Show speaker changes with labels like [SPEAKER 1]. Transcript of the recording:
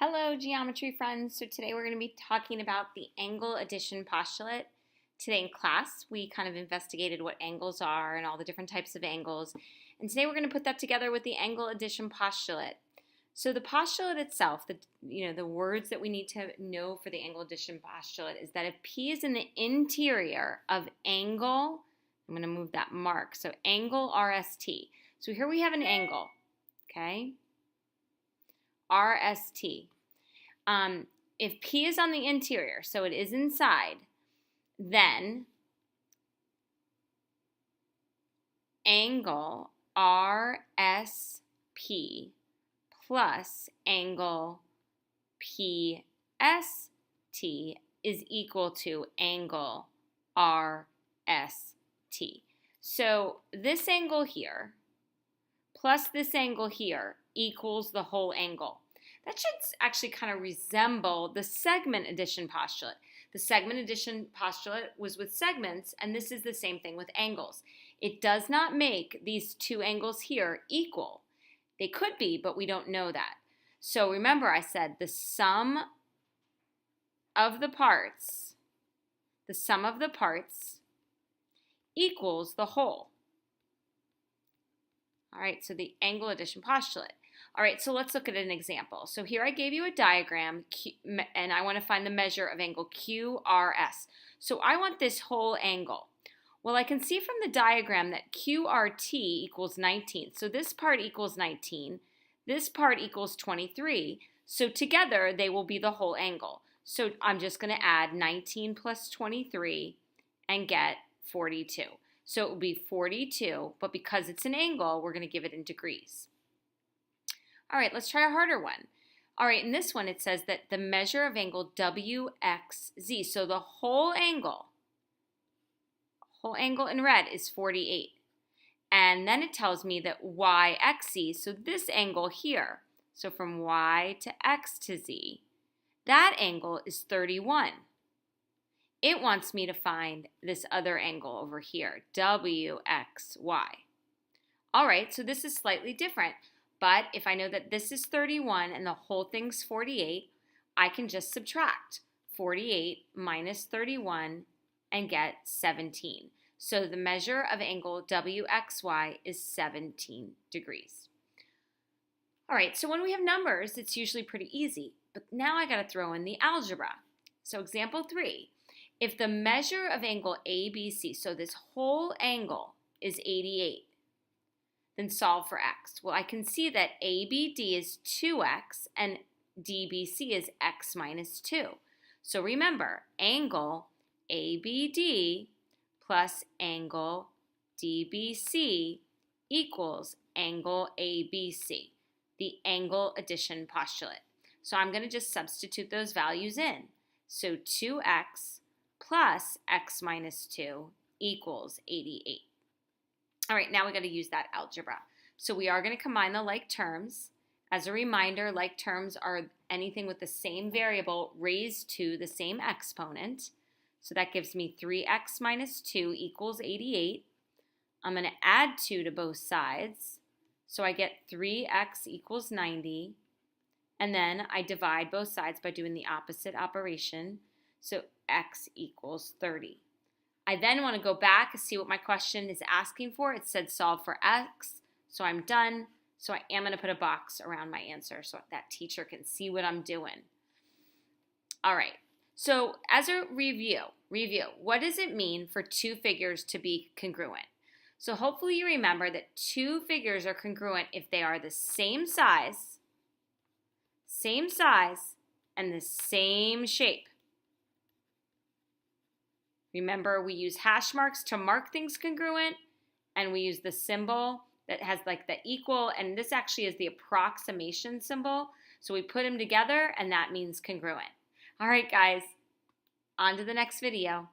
[SPEAKER 1] Hello, geometry friends. So today we're going to be talking about the angle addition postulate. Today in class, we kind of investigated what angles are and all the different types of angles. And today we're going to put that together with the angle addition postulate. So the postulate itself, the words that we need to know for the angle addition postulate is that if P is in the interior of angle, I'm going to move that mark, so angle RST. So here we have an angle, okay? RST. If P is on the interior, so it is inside, then angle RSP plus angle PST is equal to angle RST. So this angle here plus this angle here equals the whole angle. That should actually kind of resemble the segment addition postulate. The segment addition postulate was with segments, and this is the same thing with angles. It does not make these two angles here equal. They could be, but we don't know that. So remember I said the sum of the parts equals the whole. All right, so the angle addition postulate. All right, so let's look at an example. So here I gave you a diagram, and I want to find the measure of angle QRS. So I want this whole angle. Well, I can see from the diagram that QRT equals 19. So this part equals 19. This part equals 23. So together, they will be the whole angle. So I'm just going to add 19 plus 23 and get 42. So it will be 42, but because it's an angle, we're going to give it in degrees. All right, let's try a harder one. All right, in this one it says that the measure of angle WXZ, so the whole angle in red is 48. And then it tells me that YXZ, so this angle here, so from Y to X to Z, that angle is 31. It wants me to find this other angle over here, WXY. All right, so this is slightly different. But if I know that this is 31 and the whole thing's 48, I can just subtract 48 minus 31 and get 17. So the measure of angle WXY is 17 degrees. All right, so when we have numbers, it's usually pretty easy. But now I got to throw in the algebra. So example 3, if the measure of angle ABC, so this whole angle is 88, then solve for x. Well, I can see that ABD is 2x and DBC is x minus 2. So remember, angle ABD plus angle DBC equals angle ABC, the angle addition postulate. So I'm going to just substitute those values in. So 2x plus x minus 2 equals 88. All right, now we got to use that algebra. So we are going to combine the like terms. As a reminder, like terms are anything with the same variable raised to the same exponent. So that gives me 3x minus 2 equals 88. I'm going to add 2 to both sides. So I get 3x equals 90. And then I divide both sides by doing the opposite operation. So x equals 30. I then want to go back and see what my question is asking for. It said solve for x, so I'm done. So I am going to put a box around my answer so that teacher can see what I'm doing. All right, so as a review, what does it mean for two figures to be congruent? So hopefully you remember that two figures are congruent if they are the same size, and the same shape. Remember, we use hash marks to mark things congruent, and we use the symbol that has like the equal, and this actually is the approximation symbol. So we put them together, and that means congruent. All right, guys, on to the next video.